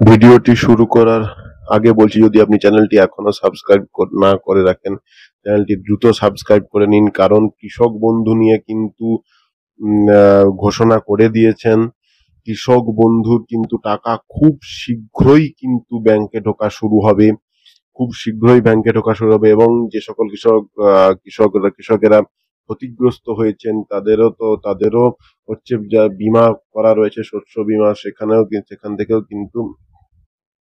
ভিডিওটি শুরু করার আগে বলছি, যদি আপনি চ্যানেলটি এখনো সাবস্ক্রাইব না করে রাখেন, চ্যানেলটি দ্রুত সাবস্ক্রাইব করে নিন। কারণ কৃষক বন্ধু নিয়ে কিন্তু ঘোষণা করে দিয়েছেন। কৃষক বন্ধুর কিন্তু টাকা খুব শীঘ্রই কিন্তু ব্যাংকে ঢোকা শুরু হবে। খুব শীঘ্রই ব্যাংকে ঢোকা শুরু হবে এবং যে সকল কৃষকেরা ক্ষতিগ্রস্ত হয়েছেন তাদেরও হচ্ছে যা বীমা করা রয়েছে, শস্য বীমা, সেখান থেকেও কিন্তু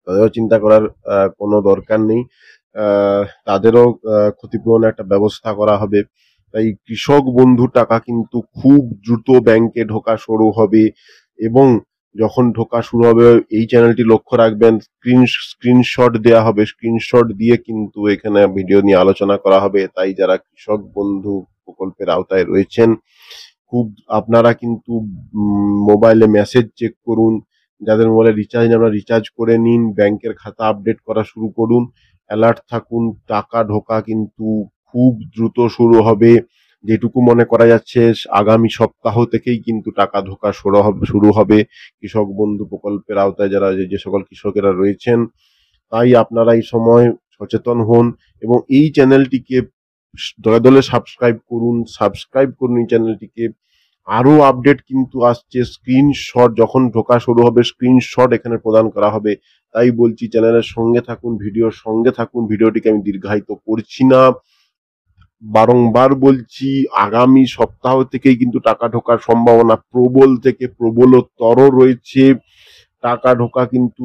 তাদেরও চিন্তা করার কোনো দরকার নেই। তাদেরও ক্ষতিপূরণ একটা ব্যবস্থা করা হবে। তাই কৃষক বন্ধু টাকা কিন্তু খুব দ্রুত ব্যাংকে ঢোকা শুরু হবে এবং যখন ঢোকা শুরু হবে এই চ্যানেলটি লক্ষ্য রাখবেন, স্ক্রিনশট দেওয়া হবে, স্ক্রিনশট দিয়ে কিন্তু এখানে ভিডিও নিয়ে আলোচনা করা হবে। তাই যারা কৃষক বন্ধু প্রকল্পের আওতায় রয়েছেন, খুব আপনারা কিন্তু মোবাইলে মেসেজ চেক করুন। যাদের মোবাইলে রিচার্জ নেই, আপনারা রিচার্জ করে নিন, ব্যাংকের খাতা আপডেট করা শুরু করুন, অ্যালার্ট থাকুন। টাকা ঢোকা কিন্তু খুব দ্রুত শুরু হবে। যেটুকু মনে করা যাচ্ছে আগামী সপ্তাহ থেকেই কিন্তু টাকা ঢোকা শুরু হবে কৃষক বন্ধু প্রকল্পের আওতায় যারা যে সকল কৃষকেরা রয়েছেন। তাই আপনারা এই সময় সচেতন হন এবং এই চ্যানেলটিকে দলে দলে সাবস্ক্রাইব করুন এই চ্যানেলটিকে। আরো আপডেট কিন্তু আসছে, স্ক্রিনশট যখন ঢোকা শুরু হবে স্ক্রিনশট এখানে প্রদান করা হবে। তাই বলছি চ্যানেলের সঙ্গে থাকুন, ভিডিওর সঙ্গে থাকুন। ভিডিওটিকে আমি দীর্ঘায়িত করছি না, বারংবার বলছি আগামী সপ্তাহ থেকেই কিন্তু টাকা ঢোকার সম্ভাবনা প্রবল থেকে প্রবলতর রয়েছে। টাকা ঢোকা কিন্তু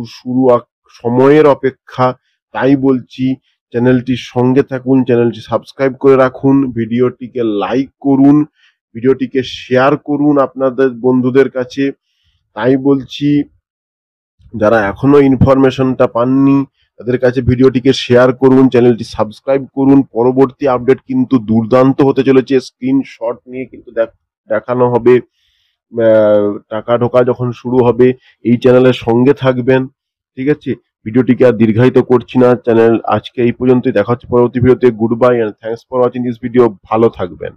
সময়ের অপেক্ষা। তাই বলছি চ্যানেলটির সঙ্গে থাকুন, চ্যানেলটি সাবস্ক্রাইব করে রাখুন, ভিডিওটিকে লাইক করুন, ভিডিওটিকে শেয়ার করুন আপনাদের বন্ধুদের কাছে। তাই বলছি যারা এখনো ইনফরমেশনটা পাননি তাদের কাছে ভিডিওটিকে শেয়ার করুন, চ্যানেলটি সাবস্ক্রাইব করুন। পরবর্তী আপডেট কিন্তু দুর্দান্ত হতে চলেছে, স্ক্রিনশট নিয়ে কিন্তু দেখানো হবে। টাকা ঢোকা যখন শুরু হবে এই চ্যানেলের সঙ্গে থাকবেন, ঠিক আছে? ভিডিওটিকে আর দীর্ঘায়িত করছি না, আজকে এই পর্যন্তই। দেখা হচ্ছে পরবর্তী ভিডিওতে। Good bye and thanks for watching this video. ভালো থাকবেন।